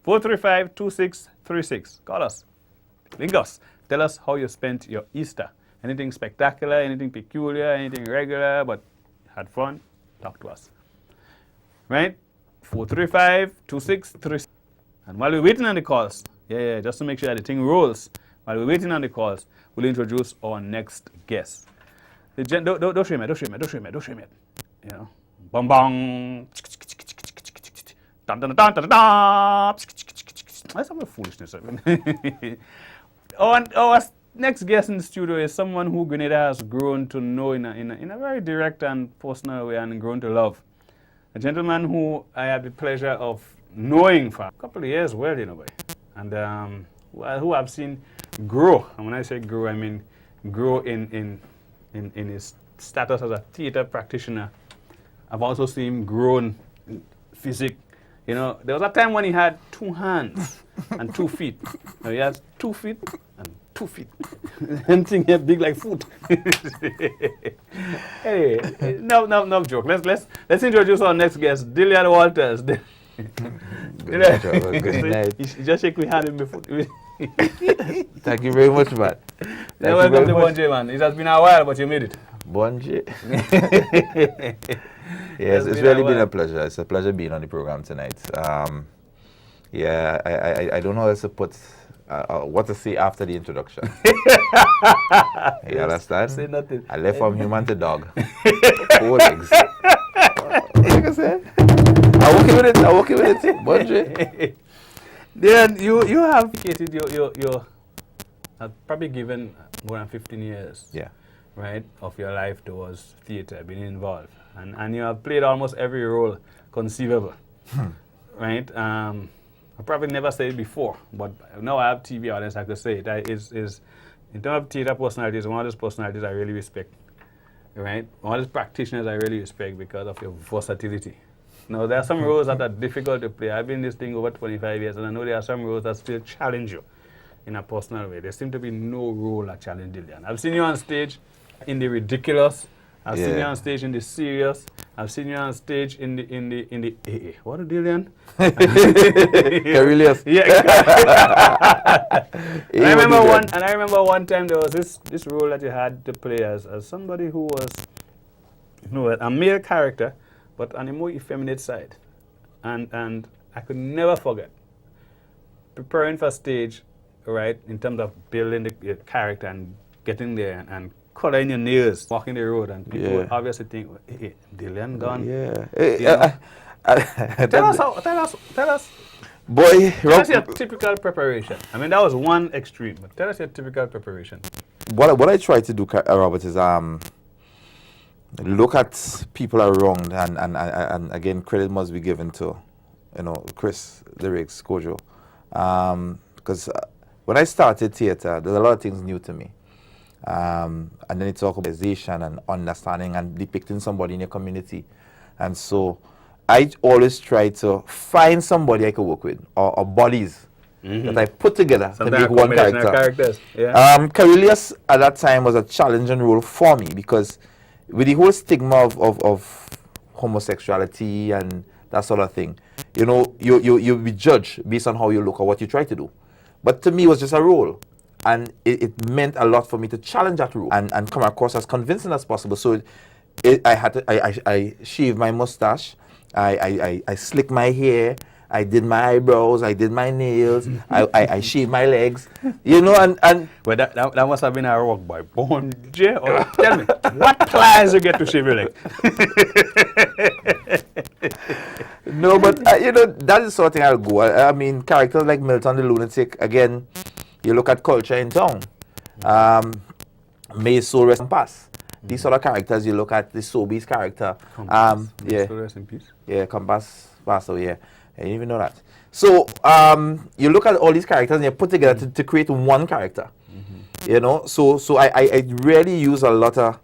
435-2636. Call us. Link us. Tell us how you spent your Easter. Anything spectacular, anything peculiar, anything regular, but had fun. Talk to us. Right? 435-2636. And while we're waiting on the calls, just to make sure that the thing rolls, while we're waiting on the calls, we'll introduce our next guest. Don't shame it. Bong bong. Dun, dun, dun, dun, dun. That's some foolishness. Our next guest in the studio is someone who Grenada has grown to know in a very direct and personal way and grown to love. A gentleman who I had the pleasure of knowing for a couple of years, and who I've seen grow. And when I say grow, I mean grow in his status as a theater practitioner. I've also seen him grow in physique. There was a time when he had 2 hands and 2 feet. Now he has 2 feet and 2 feet. And thing here big like foot. Anyway, no joke. Let's introduce our next guest, Dillian Walters. Good night. You just shake my hand in my foot. Thank you very much, man. Welcome to Bunji, man. It has been a while, but you made it. Bunji. Yes, it's really been a pleasure. It's a pleasure being on the program tonight. I don't know how else to put what to say after the introduction. You understand? Say nothing. I left from human to dog. 4 legs. Like I said, I'm working with it. Bunji. Then you have dedicated your probably given more than 15 years. Yeah. Right, of your life towards theater, being involved. And you have played almost every role conceivable. Right? I probably never said it before, but now I have TV audience, I could say it. Is in terms of theater personalities, one of those personalities I really respect. Right? One of those practitioners I really respect because of your versatility. Now, there are some roles that are difficult to play. I've been in this thing over 25 years, and I know there are some roles that still challenge you in a personal way. There seems to be no role that challenges Dillian. I've seen you on stage in the ridiculous. I've seen you on stage in the serious. I've seen you on stage in the AA. What a Dillian? Carillious. Yeah. And I remember one time there was this role that you had to play as somebody who was a male character, but on a more effeminate side. And I could never forget preparing for stage, right, in terms of building the character and getting there and coloring your nails, walking the road, and people would obviously think, hey, Dillian gone. Yeah. Tell us. Boy, tell us your typical preparation. I mean, that was one extreme, but tell us your typical preparation. What I try to do, Robert, is look at people around, and again, credit must be given to, Chris, Lyrics, Kojo, because when I started theater, there's a lot of things new to me. And then it's organization and understanding and depicting somebody in your community. And so I always try to find somebody I could work with, or bodies that I put together to make one character. Carillious at that time was a challenging role for me, because with the whole stigma of homosexuality and that sort of thing, you be judged based on how you look or what you try to do. But to me, it was just a role. And it meant a lot for me to challenge that rule and come across as convincing as possible. So I shaved my mustache, I slicked my hair, I did my eyebrows, I did my nails, I shaved my legs, and well, that must have been a rock boy. Bonje, or tell me, what class you get to shave your leg? No, but that is the sort of thing I'll go. I mean, characters like Milton the Lunatic, again. You look at culture in town. May his soul rest in peace. These sort of characters, you look at the Sobeys character. Rest in peace. Yeah, Compass Paso, yeah. I didn't even know that. So you look at all these characters and you put together to create one character. So I really use a lot of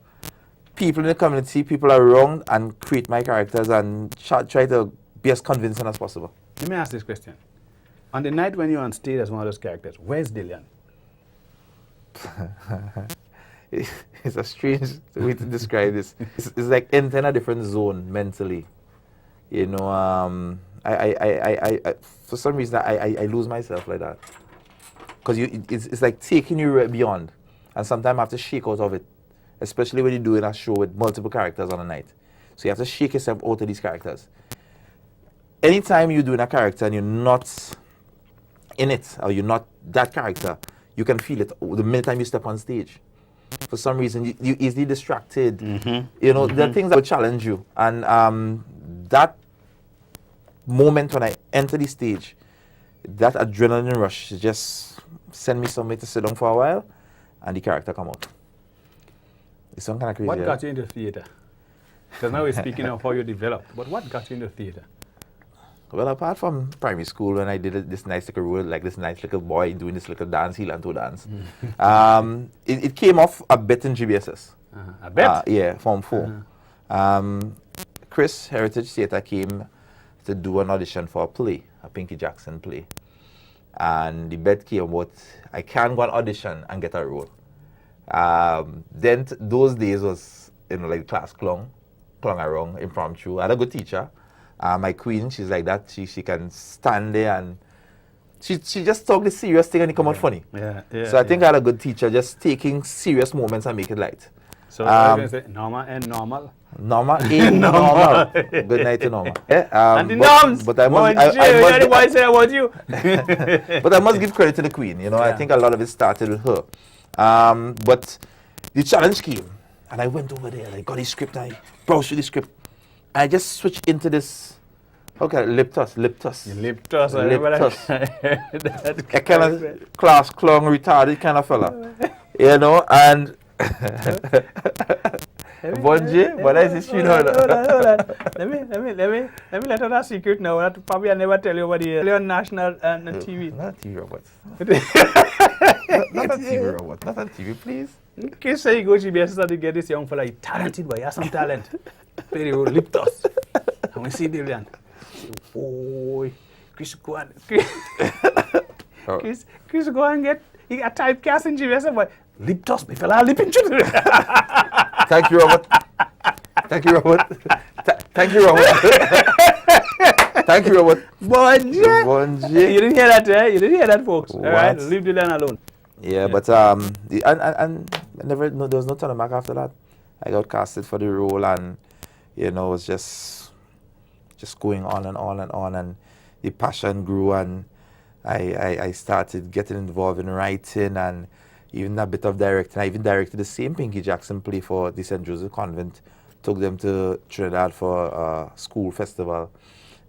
people in the community, people around, and create my characters and try to be as convincing as possible. Let me ask this question. On the night when you're on stage as one of those characters, where's Dillian? It's a strange way to describe this. It's like entering a different zone mentally. I for some reason I lose myself like that. Because it's like taking you beyond, and sometimes I have to shake out of it, especially when you're doing a show with multiple characters on a night. So you have to shake yourself out of these characters. Anytime you're doing a character and you're not in it, or you're not that character, you can feel it the minute time you step on stage. For some reason, you're easily distracted. There are things that will challenge you. And that moment when I enter the stage, that adrenaline rush just send me somewhere to sit down for a while, and the character come out. It's some kind of crazy. What got you into theater? Because now we're speaking of how you developed, but what got you into theater? Well, apart from primary school, when I did this nice little role, like this nice little boy doing this little dance, he learned to dance. It came off a bit in GBSS. A bit? Yeah, Form 4. Chris, Heritage Theatre, came to do an audition for a play, a Pinky Jackson play. And the bet came about, I can't go on audition and get a role. Then those days was, like class clung around, impromptu. I had a good teacher. My queen, she's like that. She can stand there and she just talk the serious thing and it come out funny. So I think I had a good teacher, just taking serious moments and make it light. So I was going to say Norma and Normal. Norma ain't normal. Good night to Norma. And the norms. But I must but I must give credit to the queen. I think a lot of it started with her. But the challenge came, and I went over there and I got the script. I browsed through the script. I just switched into this. Okay, lip toss. Lip toss. I remember that. A kind of class clown, retarded kind of fella, and Bonje, what is this? Hold on. Let me let out a secret now. That probably I never tell you about the on national and TV. Not TV robots. Not on TV robot. Not on TV, please. In case you go to GBS and get this young fella, he's talented, boy. He has some talent. Play the role, lip toss. And we see Dillian. Oh, Chris go and Chris go and get a typecast in GBS, boy. Lip toss, my fella, lip into. Thank you, Robert. Thank you, Robert. Thank you, Robert. Bonje. You didn't hear that, eh? You didn't hear that, folks. All right, leave Dylan alone. Yeah, but and I never, no, there was no turning back after that. I got casted for the role, and you know, it was just going on and on and on, and the passion grew, and I started getting involved in writing and even a bit of directing. I even directed the same Pinky Jackson play for the St. Joseph Convent. Took them to Trinidad for a school festival,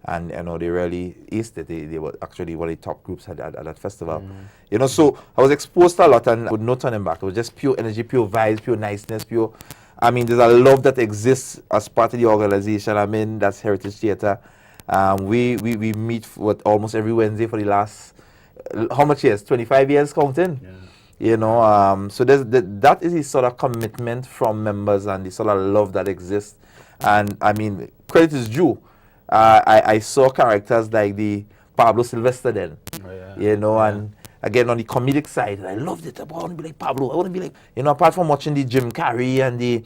and you know, they really aced it. They were actually one of the top groups at that festival. You know, so I was exposed to a lot, and with no turning back. It was just pure energy, pure vibes, pure niceness, pure. I mean, there's a love that exists as part of the organization. I mean, that's Heritage Theatre. We meet almost every Wednesday for the last, how much years? 25 years counting? Yeah. You know, so that is the sort of commitment from members and the sort of love that exists. And I mean, credit is due. I saw characters like the Pablo Sylvester then, you know, and again on the comedic side, I loved it. I want to be like Pablo. I want to be like, you know, apart from watching the Jim Carrey and the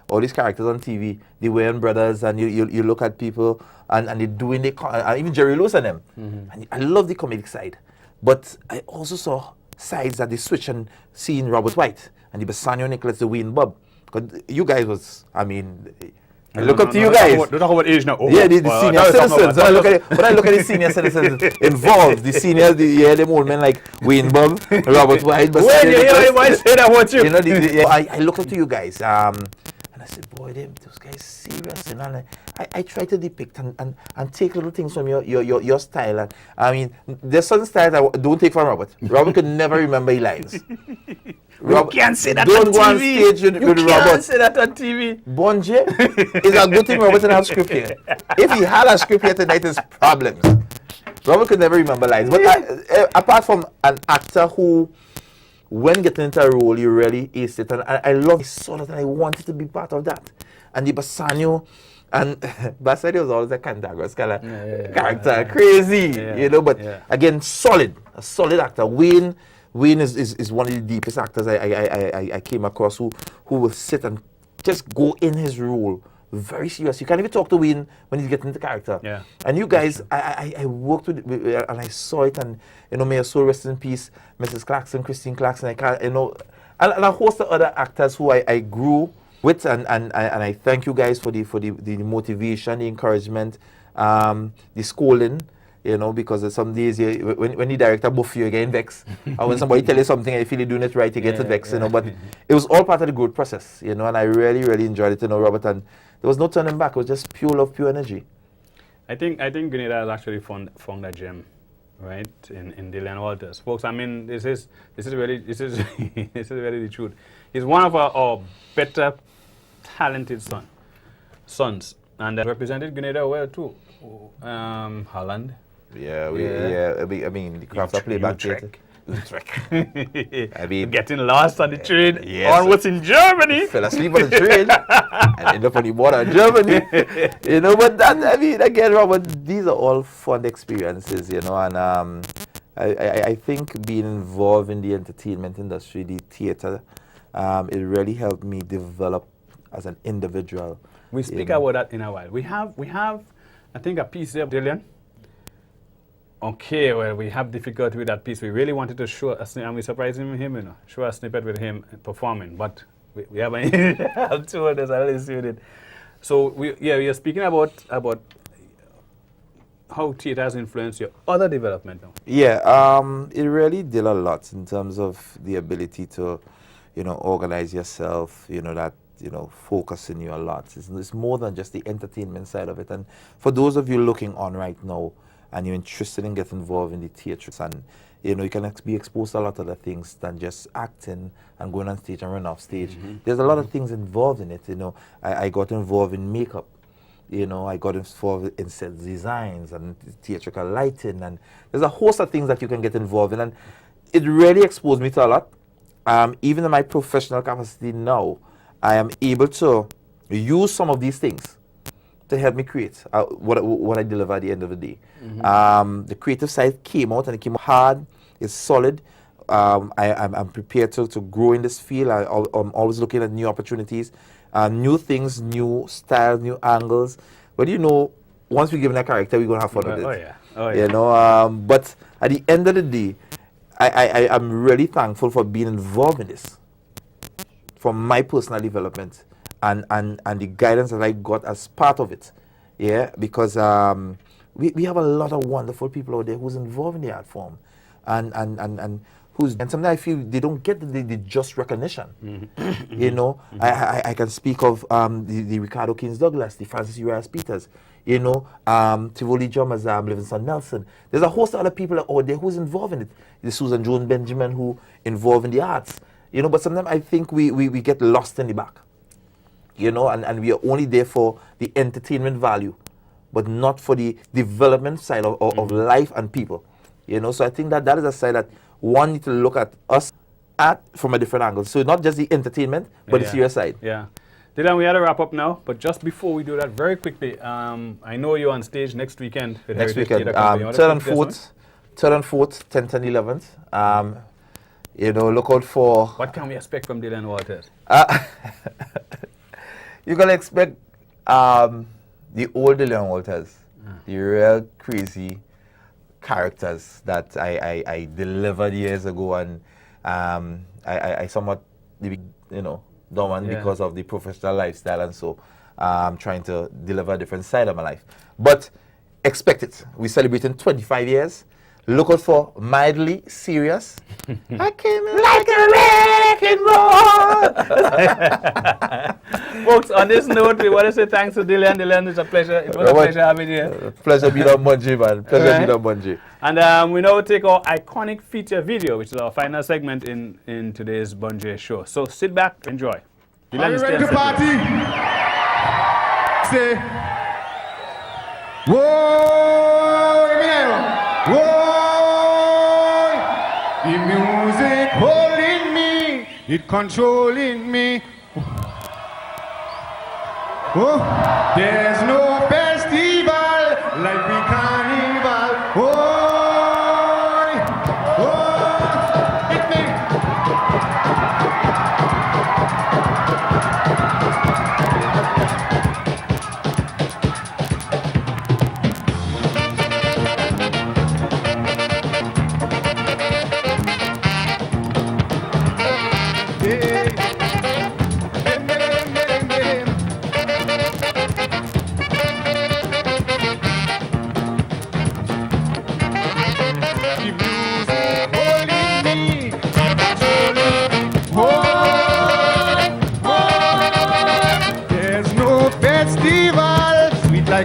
all these characters on TV, the Wayans brothers, and you look at people and they're doing even Jerry Lewis and them. And I love the comedic side. But I also saw sides that they switch and seeing Robert White and the Bassanio Nicholas, the Wayne Bob. Because you guys was, I mean, I look up to you guys. Don't talk about age now. Yeah, the senior citizens. When I look at the senior citizens involved, the seniors, them old men like Wayne Bob, Robert White. When you hear him say that about you? You know, I look up to you guys. And I said, boy, those guys serious. And I try to depict and take little things from your style. And I mean, there's certain styles I don't take from Robert. Robert could never remember his lines. You can't say that don't on TV. Go on stage with you can't Robert. Say that on TV. Bonje, it's a good thing Robert didn't have script here. If he had a script here tonight, it's problems. Robert could never remember lines. But apart from an actor who, when getting into a role, you really aced it. And I love it, and I wanted to be part of that. And the Bassanio, and Bassanio was always a Cantankerous kind of character, crazy, you know. But again, a solid actor. Wayne is one of the deepest actors I came across who will sit and just go in his role very serious. You can't even talk to Wayne when he's getting into character. Yeah. And you guys, I worked with and I saw it, and you know, may your soul rest in peace, Mrs. Clarkson, Christine Clarkson, I can't, you know, and a host of other actors who I grew with, and I thank you guys for the motivation, the encouragement, the schooling. You know, because some days when the director buff you, again vexed. Or when somebody tell you something and you feel you're doing it right, you get vexed, you know. But it was all part of the growth process, you know, and I really, really enjoyed it, you know, Robert. And there was no turning back. It was just pure love, pure energy. I think Grenada has actually found a gem, right, in Dylan Walters. Folks, I mean, this is really this is really the truth. He's one of our better talented sons, and represented Grenada well too. Holland. Yeah, I mean, the craft of playback theatre. Utrecht. I mean, getting lost on the train. Yes. On what's in Germany. Fell asleep on the train and ended up on the border of Germany. You know, but that, I mean, again, Robert, these are all fun experiences, you know, and I think being involved in the entertainment industry, the theatre, it really helped me develop as an individual. We speak about that in a while. We have, I think, a piece there, Dylan. Okay, well, we have difficulty with that piece. We really wanted to show a snippet, and we surprised him, you know, show a snippet with him performing, but we haven't told us, I really it. So we are speaking about how theatre has influenced your other development now. Yeah, it really did a lot in terms of the ability to, you know, organize yourself, you know, that, you know, focusing you a lot. It's more than just the entertainment side of it. And for those of you looking on right now, and you're interested in getting involved in the theatre, and you know, you can be exposed to a lot of other things than just acting and going on stage and running off stage. There's a lot of things involved in it, you know. I got involved in makeup, you know, I got involved in set designs and theatrical lighting, and there's a host of things that you can get involved in, and it really exposed me to a lot. Even in my professional capacity now, I am able to use some of these things to help me create what I deliver at the end of the day. The creative side came out, and it came hard, it's solid. I'm prepared to grow in this field. I'm always looking at new opportunities. new things, new styles, new angles. But you know, once we're given a character, we're gonna have fun with it. Oh yeah. Oh yeah. You know, but at the end of the day, I'm really thankful for being involved in this, for my personal development and the guidance that I got as part of it. Yeah, because we have a lot of wonderful people out there who's involved in the art form, and sometimes I feel they don't get the just recognition. Mm-hmm. You know, I can speak of the Ricardo Keynes Douglas, the Francis Urias Peters, you know, Tivoli Drummers, Livingston Nelson. There's a host of other people out there who's involved in it. The Susan Jones Benjamin who involved in the arts, you know. But sometimes I think we get lost in the back, you know, and we are only there for the entertainment value, but not for the development side of life and people, you know. So I think that is a side that one need to look at us at from a different angle. So not just the entertainment, but the serious side. Yeah. Dylan, we had to wrap up now, but just before we do that, very quickly, I know you're on stage next weekend. With Next Heritage weekend, Theatre Company. 3rd and 4th, 10th and 11th. You know, look out for... What can we expect from Dylan Walters? You're going to expect the old Dylan Walters, the real crazy characters that I delivered years ago, and I somewhat, you know, don't want because of the professional lifestyle, and so I'm trying to deliver a different side of my life. But expect it. We're celebrating 25 years. Look out for Mildly Serious. I came in like a wrecking ball. Folks, on this note, we want to say thanks to Dylan. Dylan, it's a pleasure. It was a pleasure having you. Pleasure being on Bunji, man. Pleasure being on Bunji. And we now take our iconic feature video, which is our final segment in today's Bunji show. So sit back, enjoy. Dylan, are you ready to party? Say, whoa, give me that one. Whoa. The music holding me, it controlling me. Oh, there's no festival like the carnival. Oh, hit me.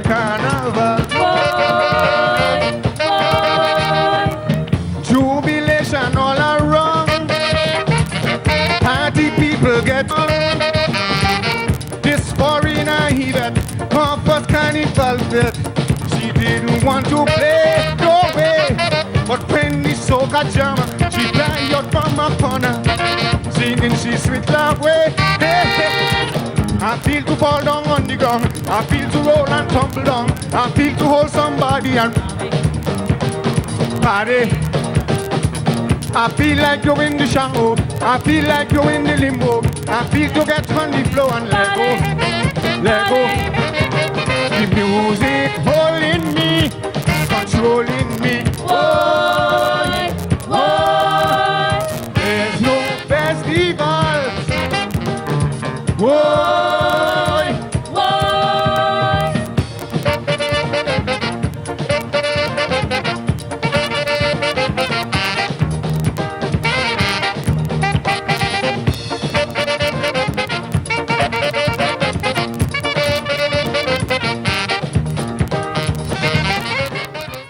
Carnival, jubilation all around. Party people get on. This foreigner he that Compass Carnival that she didn't want to play no way. But when the soca jam, she fly out from a corner, singing she sweet love way. Hey, hey. I feel to fall down on the ground. I feel to roll and tumble down. I feel to hold somebody and party. I feel like doing the shango. I feel like doing the limbo. I feel to get on the floor and let go. Let go. The music holding me, controlling me. Oh, oh. There's no festival. Whoa.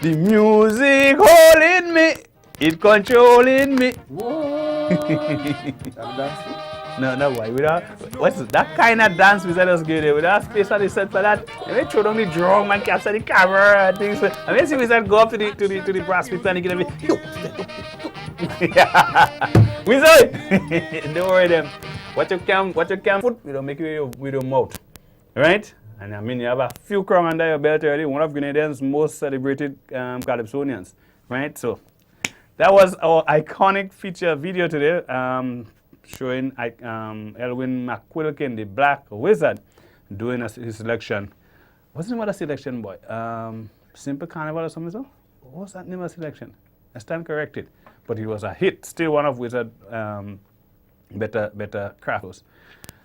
The music holding me, it controlling me. No, why? What's that kind of dance we said us give it? We don't have space on the set for that. And they throw down the drum and capture the camera and things. And then see we said go up to the brass pit and get everything. We say, don't worry them. What you can put, we don't make it with your mouth, right? And I mean, you have a few crowns under your belt already. One of Grenadians' most celebrated calypsonians, right? So that was our iconic feature video today. showing Elwin McQuilkin, the Black Wizard, doing his selection. What's the name of the selection, boy? Simple Carnival or something so? What was that name of the selection? I stand corrected. But it was a hit. Still one of Wizard better crafters.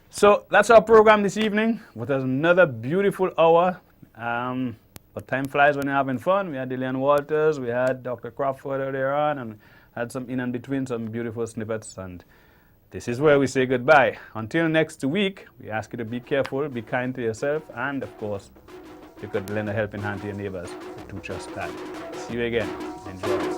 So that's our program this evening. With another beautiful hour. But time flies when you're having fun. We had Dillian Walters, we had Dr. Crawford earlier on, and had some in and between, some beautiful snippets. And this is where we say goodbye. Until next week, we ask you to be careful, be kind to yourself, and of course, you could lend a helping hand to your neighbors. Do just that. See you again. Enjoy.